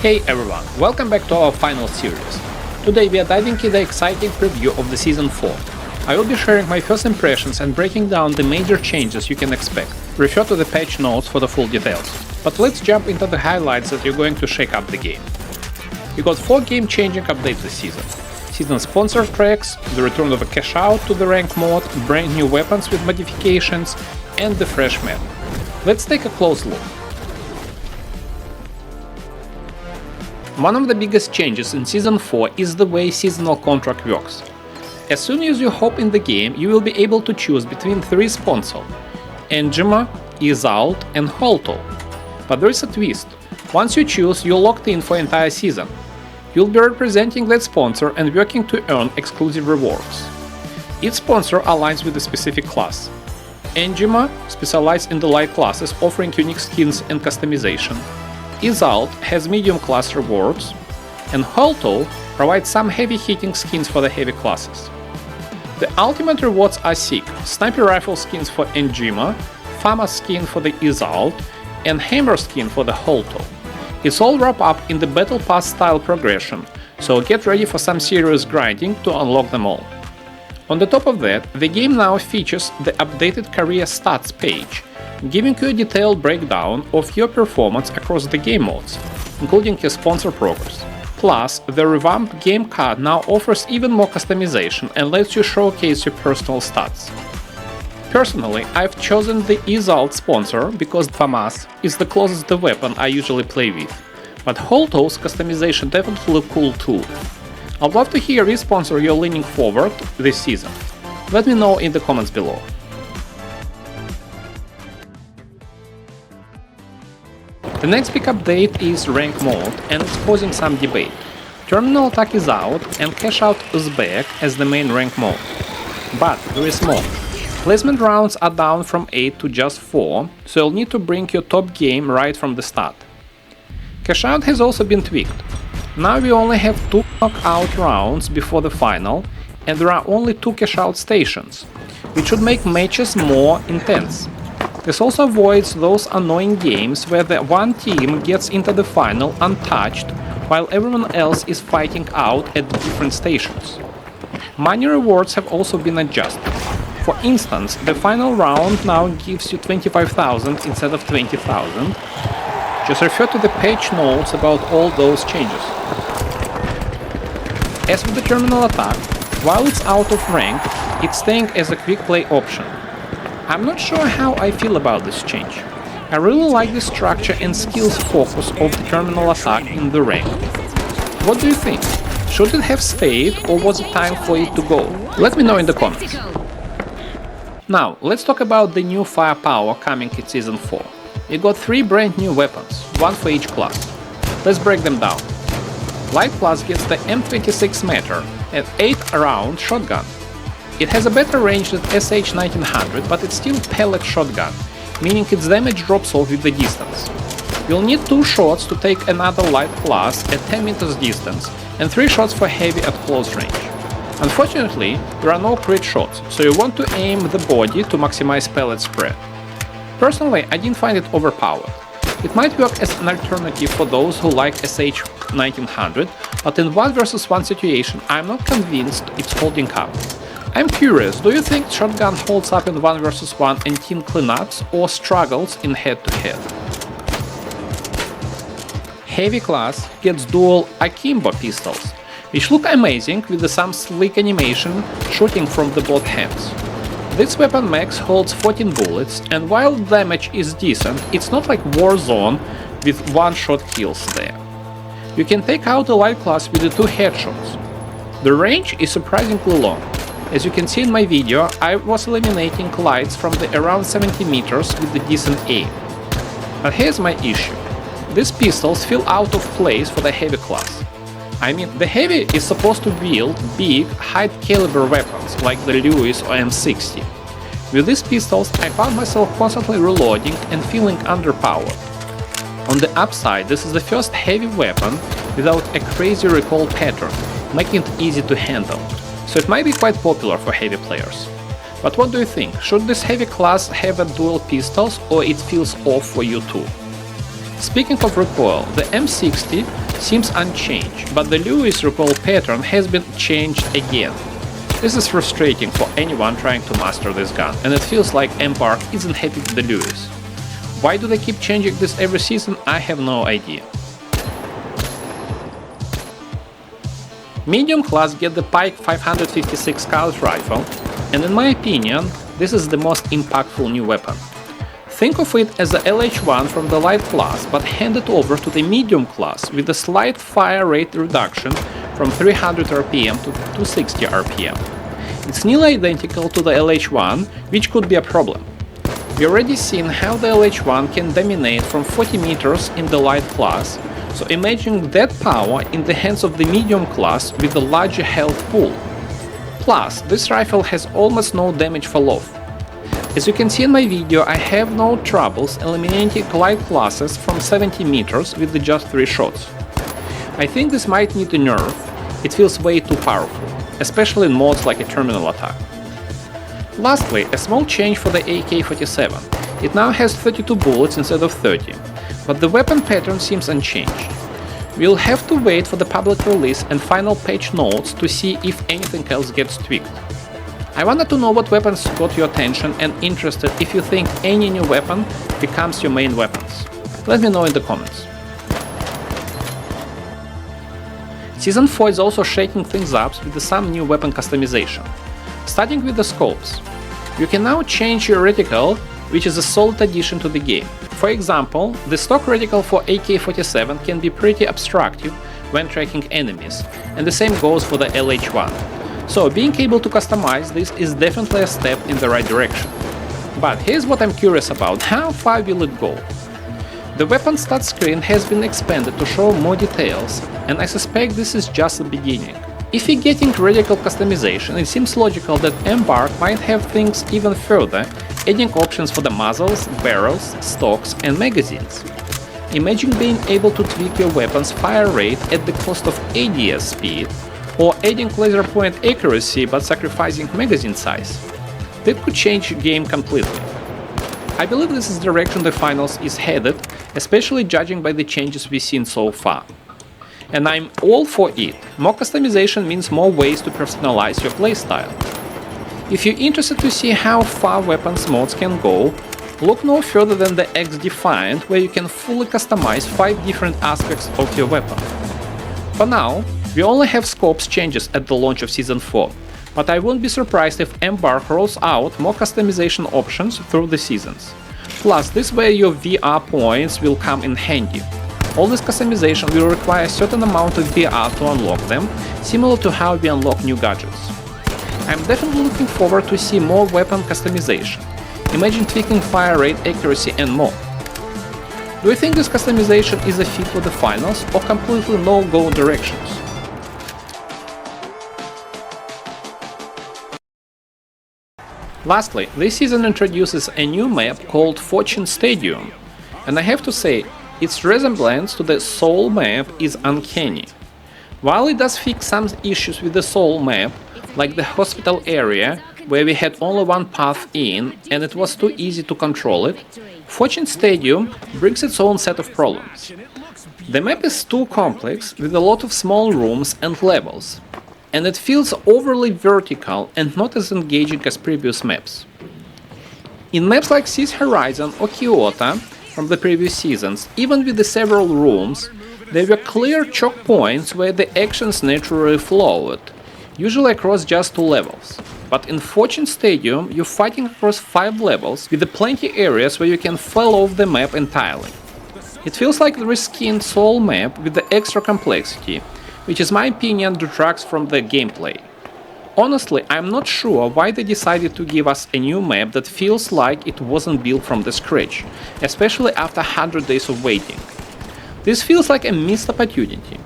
Hey everyone, welcome back to our final series. Today we are diving into the exciting preview of the Season 4. I will be sharing my first impressions and breaking down the major changes you can expect. Refer to the patch notes for the full details. But let's jump into the highlights that are going to shake up the game. We got 4 game-changing updates this season. Season sponsored tracks, the return of a Cashout to the rank mode, brand new weapons with modifications, and the fresh map. Let's take a close look. One of the biggest changes in Season 4 is the way seasonal contract works. As soon as you hop in the game, you will be able to choose between 3 sponsors: Engima, Isalt, and Holto. But there is a twist. Once you choose, you're locked in for entire season. You'll be representing that sponsor and working to earn exclusive rewards. Each sponsor aligns with a specific class. Engima specializes in the light classes, offering unique skins and customization. Isalt has medium class rewards, and Holto provides some heavy-hitting skins for the heavy classes. The ultimate rewards are sick: sniper rifle skins for Engima, FAMAS skin for the Isalt, and hammer skin for the Holto. It's all wrapped up in the Battle Pass style progression, so get ready for some serious grinding to unlock them all. On the top of that, the game now features the updated career stats page, giving you a detailed breakdown of your performance across the game modes, including your sponsor progress. Plus, the revamped game card now offers even more customization and lets you showcase your personal stats. Personally, I've chosen the Isalt sponsor because FAMAS is the closest the weapon I usually play with, but Holto's customization definitely look cool too. I'd love to hear which sponsor you're leaning forward this season. Let me know in the comments below. The next big update is rank mode, and it's causing some debate. Terminal attack is out and Cashout is back as the main rank mode. But there is more. Placement rounds are down from 8 to just 4, so you'll need to bring your top game right from the start. Cashout has also been tweaked. Now we only have 2 knockout rounds before the final, and there are only 2 Cashout stations, which should make matches more intense. This also avoids those annoying games where the one team gets into the final untouched while everyone else is fighting out at different stations. Money rewards have also been adjusted. For instance, the final round now gives you 25,000 instead of 20,000. Just refer to the page notes about all those changes. As for the terminal attack, while it's out of rank, it's staying as a quick play option. I'm not sure how I feel about this change. I really like the structure and skills focus of the terminal attack in the rank. What do you think? Should it have stayed, or was it time for it to go? Let me know in the comments. Now, let's talk about the new firepower coming in Season 4. We got 3 brand new weapons, one for each class. Let's break them down. Light class gets the M26 Meter and 8-round shotgun. It has a better range than SH-1900, but it's still pellet shotgun, meaning its damage drops off with the distance. You'll need 2 shots to take another light class at 10 meters distance, and 3 shots for heavy at close range. Unfortunately, there are no crit shots, so you want to aim the body to maximize pellet spread. Personally, I didn't find it overpowered. It might work as an alternative for those who like SH-1900, but in 1 versus 1 situation I'm not convinced it's holding up. I'm curious, do you think shotgun holds up in 1 versus 1 and team cleanups, or struggles in head-to-head? Heavy class gets dual Akimbo pistols, which look amazing with some slick animation shooting from the both hands. This weapon max holds 14 bullets, and while damage is decent, it's not like Warzone with one-shot kills there. You can take out the light class with the 2 headshots. The range is surprisingly long. As you can see in my video, I was eliminating lights from the around 70 meters with the decent aim. But here's my issue. These pistols feel out of place for the heavy class. I mean, the heavy is supposed to wield big, high-caliber weapons like the Lewis or M60. With these pistols, I found myself constantly reloading and feeling underpowered. On the upside, this is the first heavy weapon without a crazy recoil pattern, making it easy to handle. So it might be quite popular for heavy players. But what do you think? Should this heavy class have a dual pistols, or it feels off for you too? Speaking of recoil, the M60 seems unchanged, but the Lewis recoil pattern has been changed again. This is frustrating for anyone trying to master this gun, and it feels like Embark isn't happy with the Lewis. Why do they keep changing this every season? I have no idea. Medium class get the Pike 556 Scout rifle, and in my opinion, this is the most impactful new weapon. Think of it as the LH1 from the light class, but hand it over to the medium class with a slight fire rate reduction from 300 RPM to 260 RPM. It's nearly identical to the LH1, which could be a problem. We already seen how the LH1 can dominate from 40 meters in the light class, so imagine that power in the hands of the medium class with a larger health pool. Plus, this rifle has almost no damage fall off. As you can see in my video, I have no troubles eliminating light classes from 70 meters with just 3 shots. I think this might need a nerf, it feels way too powerful, especially in modes like a terminal attack. Lastly, a small change for the AK-47. It now has 32 bullets instead of 30, but the weapon pattern seems unchanged. We'll have to wait for the public release and final patch notes to see if anything else gets tweaked. I wanted to know what weapons got your attention and interested if you think any new weapon becomes your main weapons. Let me know in the comments. Season 4 is also shaking things up with some new weapon customization. Starting with the scopes. You can now change your reticle, which is a solid addition to the game. For example, the stock reticle for AK-47 can be pretty obstructive when tracking enemies, and the same goes for the LH1. So being able to customize this is definitely a step in the right direction. But here's what I'm curious about, how far will it go? The weapon stat screen has been expanded to show more details, and I suspect this is just the beginning. If you're getting radical customization, it seems logical that Embark might have things even further, adding options for the muzzles, barrels, stocks and magazines. Imagine being able to tweak your weapon's fire rate at the cost of ADS speed, or adding laser point accuracy but sacrificing magazine size. That could change the game completely. I believe this is the direction the finals is headed, especially judging by the changes we've seen so far. And I'm all for it. More customization means more ways to personalize your playstyle. If you're interested to see how far weapons mods can go, look no further than the X-Defiant, where you can fully customize 5 different aspects of your weapon. For now, we only have scopes changes at the launch of Season 4, but I wouldn't be surprised if Embark rolls out more customization options through the seasons. Plus, this way your VR points will come in handy. All this customization will require a certain amount of VR to unlock them, similar to how we unlock new gadgets. I'm definitely looking forward to see more weapon customization. Imagine tweaking fire rate, accuracy and more. Do you think this customization is a fit for the finals or completely no-go directions? Lastly, this season introduces a new map called Fortune Stadium, and I have to say, its resemblance to the Soul map is uncanny. While it does fix some issues with the Soul map, like the hospital area, where we had only one path in and it was too easy to control it, Fortune Stadium brings its own set of problems. The map is too complex, with a lot of small rooms and levels, and it feels overly vertical and not as engaging as previous maps. In maps like Seas Horizon or Kyoto from the previous seasons, even with the several rooms, there were clear choke points where the actions naturally flowed, usually across just 2 levels. But in Fortune Stadium, you're fighting across 5 levels, with plenty areas where you can fall off the map entirely. It feels like the reskinned Soul map with the extra complexity, which in my opinion detracts from the gameplay. Honestly, I'm not sure why they decided to give us a new map that feels like it wasn't built from the scratch, especially after 100 days of waiting. This feels like a missed opportunity.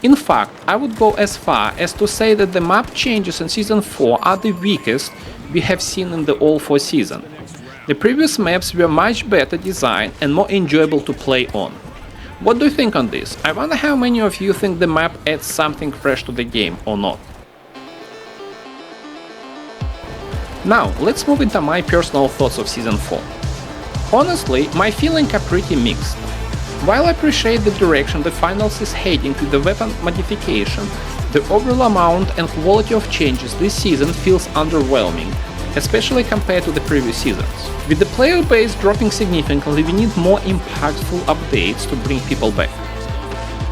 In fact, I would go as far as to say that the map changes in Season 4 are the weakest we have seen in the all 4 seasons. The previous maps were much better designed and more enjoyable to play on. What do you think on this? I wonder how many of you think the map adds something fresh to the game or not. Now, let's move into my personal thoughts of Season 4. Honestly, my feelings are pretty mixed. While I appreciate the direction the finals is heading with the weapon modification, the overall amount and quality of changes this season feels underwhelming, especially compared to the previous seasons. With the player base dropping significantly, we need more impactful updates to bring people back.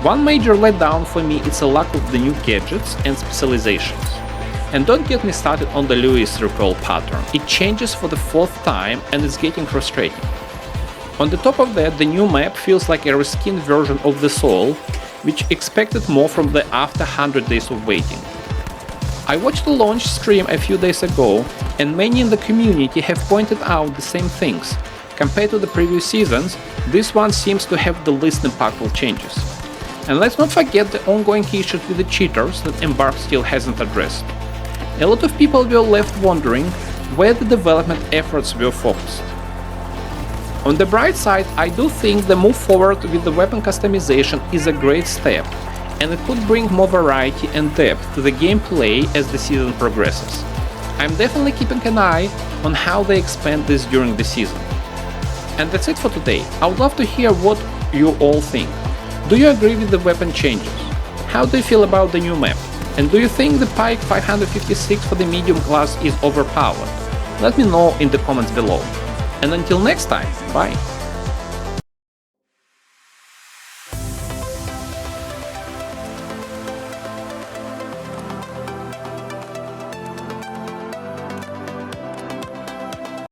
One major letdown for me is a lack of the new gadgets and specializations. And don't get me started on the Lewis recall pattern, it changes for the 4th time and it's getting frustrating. On the top of that, the new map feels like a reskinned version of the Soul, which expected more from the after 100 days of waiting. I watched the launch stream a few days ago, and many in the community have pointed out the same things. Compared to the previous seasons, this one seems to have the least impactful changes. And let's not forget the ongoing issues with the cheaters that Embark still hasn't addressed. A lot of people were left wondering where the development efforts were focused. On the bright side, I do think the move forward with the weapon customization is a great step, and it could bring more variety and depth to the gameplay as the season progresses. I'm definitely keeping an eye on how they expand this during the season. And that's it for today. I would love to hear what you all think. Do you agree with the weapon changes? How do you feel about the new map? And do you think the Pike 556 for the medium class is overpowered? Let me know in the comments below. And until next time, bye!